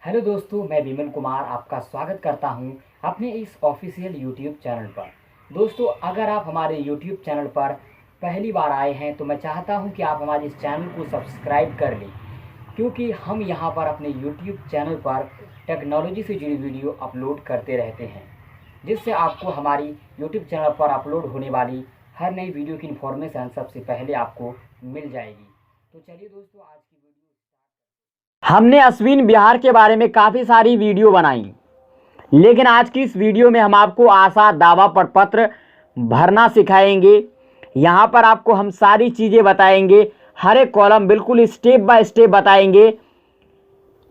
Hello दोस्तों, मैं विमल कुमार आपका स्वागत करता हूं अपने इस ऑफिशियल यूट्यूब चैनल पर। दोस्तों, अगर आप हमारे यूट्यूब चैनल पर पहली बार आए हैं तो मैं चाहता हूं कि आप हमारे इस चैनल को सब्सक्राइब कर लें, क्योंकि हम यहां पर अपने यूट्यूब चैनल पर टेक्नोलॉजी से जुड़ी वीडियो अपलोड करते रहते हैं, जिससे आपको हमारी यूट्यूब चैनल पर अपलोड होने वाली हर नई वीडियो की इन्फॉर्मेशन सबसे पहले आपको मिल जाएगी। तो चलिए दोस्तों, आज की वीडियो हमने अश्विन बिहार के बारे में काफ़ी सारी वीडियो बनाई, लेकिन आज की इस वीडियो में हम आपको आशा दावा प्रपत्र भरना सिखाएंगे। यहाँ पर आपको हम सारी चीज़ें बताएंगे, हर एक कॉलम बिल्कुल स्टेप बाय स्टेप बताएंगे।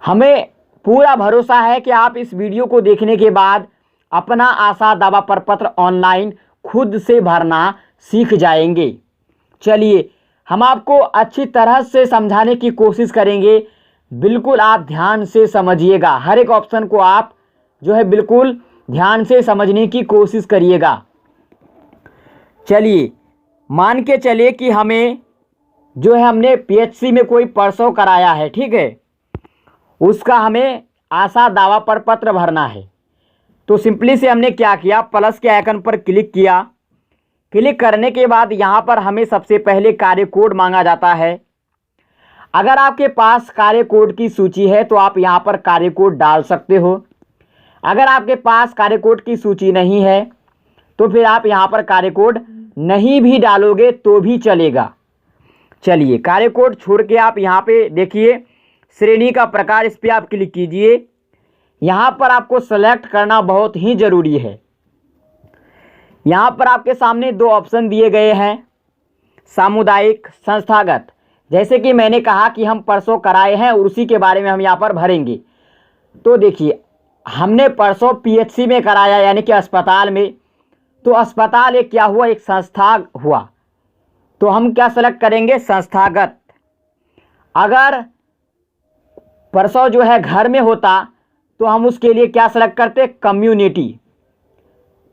हमें पूरा भरोसा है कि आप इस वीडियो को देखने के बाद अपना आशा दावा प्रपत्र ऑनलाइन खुद से भरना सीख जाएंगे। चलिए, हम आपको अच्छी तरह से समझाने की कोशिश करेंगे। बिल्कुल आप ध्यान से समझिएगा, हर एक ऑप्शन को आप जो है बिल्कुल ध्यान से समझने की कोशिश करिएगा। चलिए, मान के चलिए कि हमें जो है हमने पीएचसी में कोई प्रसव कराया है, ठीक है, उसका हमें आशा दावा प्रपत्र भरना है। तो सिंपली से हमने क्या किया, प्लस के आइकन पर क्लिक किया। क्लिक करने के बाद यहाँ पर हमें सबसे पहले कार्य कोड मांगा जाता है। अगर आपके पास कार्य कोड की सूची है तो आप यहाँ पर कार्य कोड डाल सकते हो। अगर आपके पास कार्य कोड की सूची नहीं है तो फिर आप यहाँ पर कार्य कोड नहीं भी डालोगे तो भी चलेगा। चलिए, कार्य कोड छोड़ के आप यहाँ पे देखिए श्रेणी का प्रकार, इस पर आप क्लिक कीजिए। यहाँ पर आपको सेलेक्ट करना बहुत ही ज़रूरी है। यहाँ पर आपके सामने दो ऑप्शन दिए गए हैं, सामुदायिक, संस्थागत। जैसे कि मैंने कहा कि हम प्रसव कराए हैं और उसी के बारे में हम यहाँ पर भरेंगे। तो देखिए, हमने प्रसव पीएचसी में कराया, यानी कि अस्पताल में। तो अस्पताल एक क्या हुआ, एक संस्था हुआ। तो हम क्या सेलेक्ट करेंगे, संस्थागत। अगर प्रसव जो है घर में होता तो हम उसके लिए क्या सेलेक्ट करते, कम्युनिटी।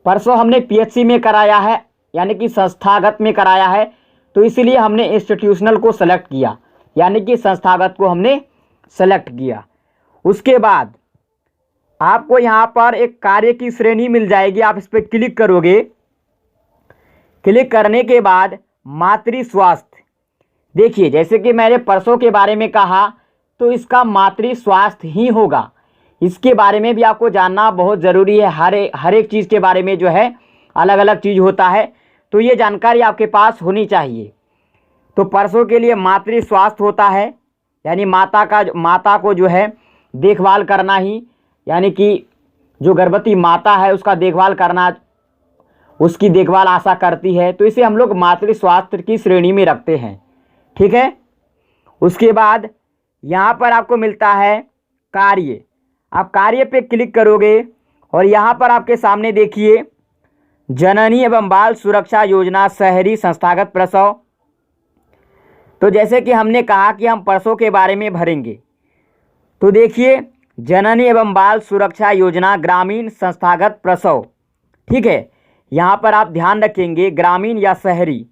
प्रसव हमने पीएचसी में कराया है, यानी कि संस्थागत में कराया है, तो इसलिए हमने इंस्टीट्यूशनल को सेलेक्ट किया, यानी कि संस्थागत को हमने सेलेक्ट किया। उसके बाद आपको यहाँ पर एक कार्य की श्रेणी मिल जाएगी, आप इस पर क्लिक करोगे। क्लिक करने के बाद मातृ स्वास्थ्य, देखिए जैसे कि मैंने प्रसव के बारे में कहा तो इसका मातृ स्वास्थ्य ही होगा। इसके बारे में भी आपको जानना बहुत ज़रूरी है। हर एक चीज़ के बारे में जो है अलग अलग चीज़ होता है, तो ये जानकारी आपके पास होनी चाहिए। तो प्रसव के लिए मातृ स्वास्थ्य होता है, यानी माता को जो है देखभाल करना ही, यानी कि जो गर्भवती माता है उसका देखभाल करना, उसकी देखभाल आशा करती है, तो इसे हम लोग मातृ स्वास्थ्य की श्रेणी में रखते हैं, ठीक है। उसके बाद यहाँ पर आपको मिलता है कार्य। आप कार्य पे क्लिक करोगे और यहाँ पर आपके सामने देखिए जननी एवं बाल सुरक्षा योजना शहरी संस्थागत प्रसव। तो जैसे कि हमने कहा कि हम प्रसव के बारे में भरेंगे, तो देखिए जननी एवं बाल सुरक्षा योजना ग्रामीण संस्थागत प्रसव, ठीक है। यहाँ पर आप ध्यान रखेंगे ग्रामीण या शहरी।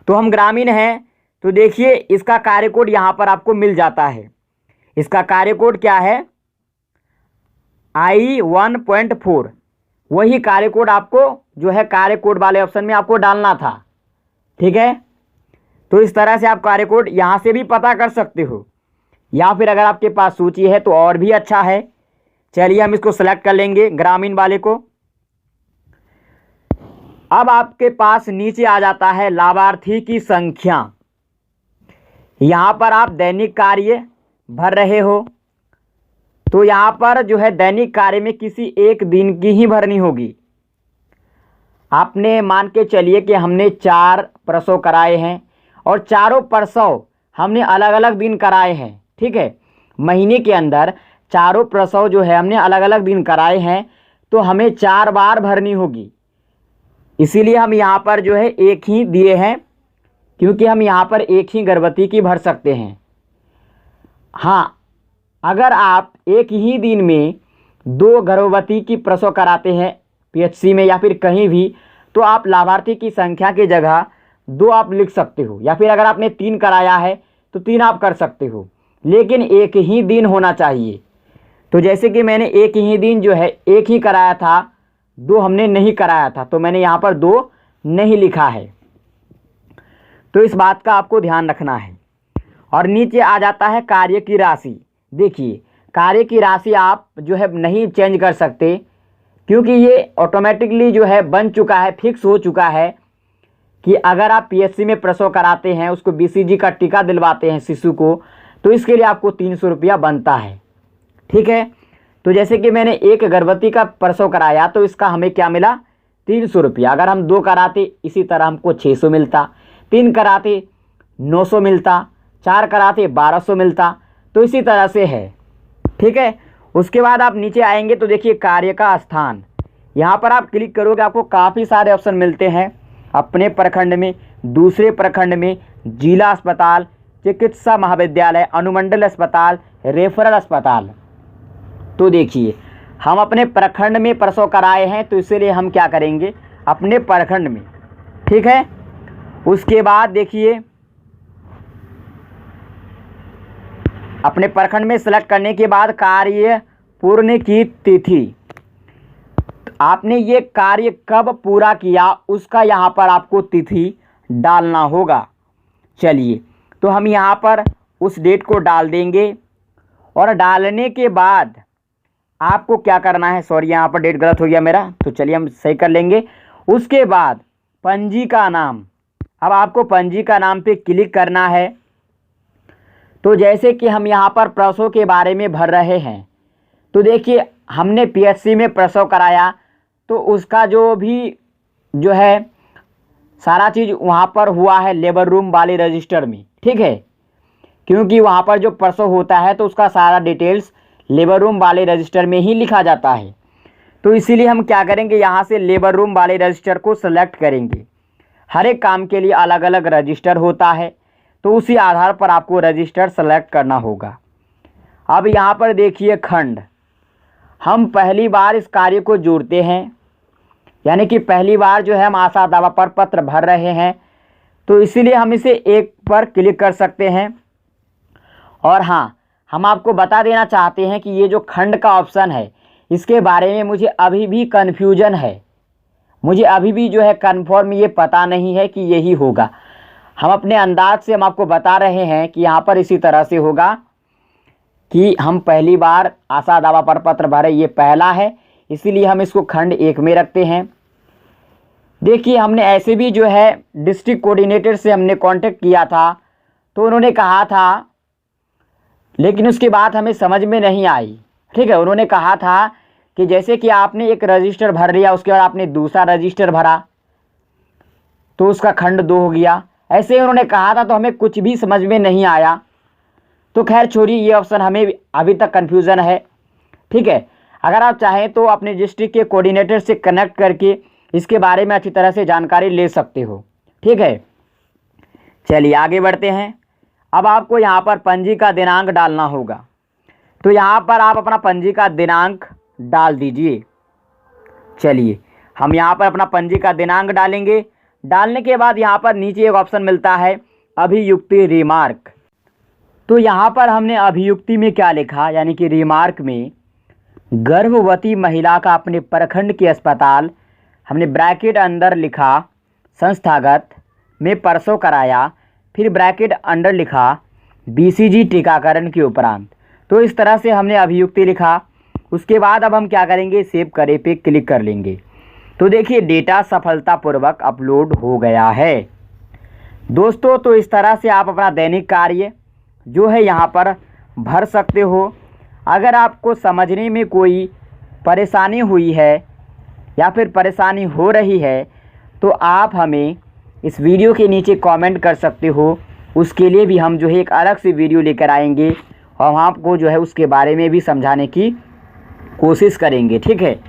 तो हम ग्रामीण हैं, तो देखिए इसका कार्य कोड यहाँ पर आपको मिल जाता है। इसका कार्य कोड क्या है, I1.4। वही कार्य कोड आपको जो है कार्य कोड वाले ऑप्शन में आपको डालना था, ठीक है। तो इस तरह से आप कार्य कोड यहाँ से भी पता कर सकते हो, या फिर अगर आपके पास सूची है तो और भी अच्छा है। चलिए, हम इसको सेलेक्ट कर लेंगे, ग्रामीण वाले को। अब आपके पास नीचे आ जाता है लाभार्थी की संख्या। यहाँ पर आप दैनिक कार्य भर रहे हो, तो यहाँ पर जो है दैनिक कार्य में किसी एक दिन की ही भरनी होगी। आपने मान के चलिए कि हमने 4 प्रसव कराए हैं और चारों प्रसव हमने अलग अलग दिन कराए हैं, ठीक है। महीने के अंदर चारों प्रसव जो है हमने अलग अलग दिन कराए हैं, तो हमें 4 बार भरनी होगी। इसीलिए हम यहाँ पर जो है एक ही दिए हैं, क्योंकि हम यहाँ पर एक ही गर्भवती की भर सकते हैं। हाँ, अगर आप एक ही दिन में 2 गर्भवती की प्रसव कराते हैं पीएचसी में या फिर कहीं भी, तो आप लाभार्थी की संख्या की जगह 2 आप लिख सकते हो, या फिर अगर आपने 3 कराया है तो 3 आप कर सकते हो, लेकिन एक ही दिन होना चाहिए। तो जैसे कि मैंने एक ही दिन जो है एक ही कराया था, 2 हमने नहीं कराया था, तो मैंने यहाँ पर 2 नहीं लिखा है। तो इस बात का आपको ध्यान रखना है। और नीचे आ जाता है कार्य की राशि। देखिए कार्य की राशि आप जो है नहीं चेंज कर सकते, क्योंकि ये ऑटोमेटिकली जो है बन चुका है, फिक्स हो चुका है कि अगर आप पीएचसी में प्रसव कराते हैं, उसको बीसीजी का टीका दिलवाते हैं शिशु को, तो इसके लिए आपको 300 रुपया बनता है। ठीक है, तो जैसे कि मैंने एक गर्भवती का प्रसव कराया तो इसका हमें क्या मिला, 300 रुपया। अगर हम 2 कराते इसी तरह हमको 600 मिलता, 3 कराते 900 मिलता, 4 कराते 1200 मिलता। तो इसी तरह से है। ठीक है, उसके बाद आप नीचे आएंगे तो देखिए कार्य का स्थान, यहाँ पर आप क्लिक करोगे आपको काफ़ी सारे ऑप्शन मिलते हैं। अपने प्रखंड में, दूसरे प्रखंड में, जिला अस्पताल, चिकित्सा महाविद्यालय, अनुमंडल अस्पताल, रेफरल अस्पताल। तो देखिए हम अपने प्रखंड में प्रसव कराए हैं तो इसीलिए हम क्या करेंगे, अपने प्रखंड में। ठीक है, उसके बाद देखिए अपने प्रखंड में सेलेक्ट करने के बाद कार्य पूर्ण की तिथि, आपने ये कार्य कब पूरा किया उसका यहाँ पर आपको तिथि डालना होगा। चलिए तो हम यहाँ पर उस डेट को डाल देंगे और डालने के बाद आपको क्या करना है, सॉरी यहाँ पर डेट गलत हो गया मेरा, तो चलिए हम सही कर लेंगे। उसके बाद पंजीका नाम, अब आपको पंजीका नाम पे क्लिक करना है। तो जैसे कि हम यहाँ पर प्रसव के बारे में भर रहे हैं, तो देखिए हमने पीएचसी में प्रसव कराया तो उसका जो भी जो है सारा चीज़ वहाँ पर हुआ है लेबर रूम वाले रजिस्टर में। ठीक है, क्योंकि वहाँ पर जो प्रसव होता है तो उसका सारा डिटेल्स लेबर रूम वाले रजिस्टर में ही लिखा जाता है। तो इसीलिए हम क्या करेंगे, यहाँ से लेबर रूम वाले रजिस्टर को सेलेक्ट करेंगे। हर एक काम के लिए अलग अलग रजिस्टर होता है, तो उसी आधार पर आपको रजिस्टर सेलेक्ट करना होगा। अब यहाँ पर देखिए खंड, हम पहली बार इस कार्य को जोड़ते हैं, यानी कि पहली बार जो है हम आशा दावा पर पत्र भर रहे हैं, तो इसीलिए हम इसे 1 पर क्लिक कर सकते हैं। और हाँ, हम आपको बता देना चाहते हैं कि ये जो खंड का ऑप्शन है इसके बारे में मुझे अभी भी कन्फ्यूजन है, मुझे अभी भी जो है कन्फर्म ये पता नहीं है कि यही होगा। हम अपने अंदाज से हम आपको बता रहे हैं कि यहाँ पर इसी तरह से होगा कि हम पहली बार आशा दावा पर पत्र भरे, ये पहला है, इसीलिए हम इसको खंड 1 में रखते हैं। देखिए हमने ऐसे भी जो है डिस्ट्रिक्ट कोऑर्डिनेटर से हमने कांटेक्ट किया था, तो उन्होंने कहा था, लेकिन उसकी बात हमें समझ में नहीं आई। ठीक है, उन्होंने कहा था कि जैसे कि आपने एक रजिस्टर भर लिया, उसके बाद आपने दूसरा रजिस्टर भरा तो उसका खंड 2 हो गया, ऐसे ही उन्होंने कहा था, तो हमें कुछ भी समझ में नहीं आया। तो खैर छोड़िए, ये ऑप्शन हमें अभी तक कन्फ्यूज़न है। ठीक है, अगर आप चाहें तो अपने डिस्ट्रिक्ट के कोऑर्डिनेटर से कनेक्ट करके इसके बारे में अच्छी तरह से जानकारी ले सकते हो। ठीक है, चलिए आगे बढ़ते हैं। अब आपको यहाँ पर पंजी का दिनांक डालना होगा, तो यहाँ पर आप अपना पंजी का दिनांक डाल दीजिए। चलिए हम यहाँ पर अपना पंजी का दिनांक डालेंगे। डालने के बाद यहाँ पर नीचे एक ऑप्शन मिलता है अभियुक्ति रिमार्क। तो यहाँ पर हमने अभियुक्ति में क्या लिखा, यानी कि रिमार्क में गर्भवती महिला का अपने प्रखंड के अस्पताल, हमने ब्रैकेट अंदर लिखा संस्थागत में प्रसव कराया, फिर ब्रैकेट अंडर लिखा बीसीजी टीकाकरण के उपरांत। तो इस तरह से हमने अभियुक्ति लिखा। उसके बाद अब हम क्या करेंगे, सेव करे पे क्लिक कर लेंगे। तो देखिए डेटा सफलतापूर्वक अपलोड हो गया है दोस्तों। तो इस तरह से आप अपना दैनिक कार्य जो है यहाँ पर भर सकते हो। अगर आपको समझने में कोई परेशानी हुई है या फिर परेशानी हो रही है तो आप हमें इस वीडियो के नीचे कमेंट कर सकते हो। उसके लिए भी हम जो है एक अलग से वीडियो लेकर आएंगे और हम आपको जो है उसके बारे में भी समझाने की कोशिश करेंगे। ठीक है।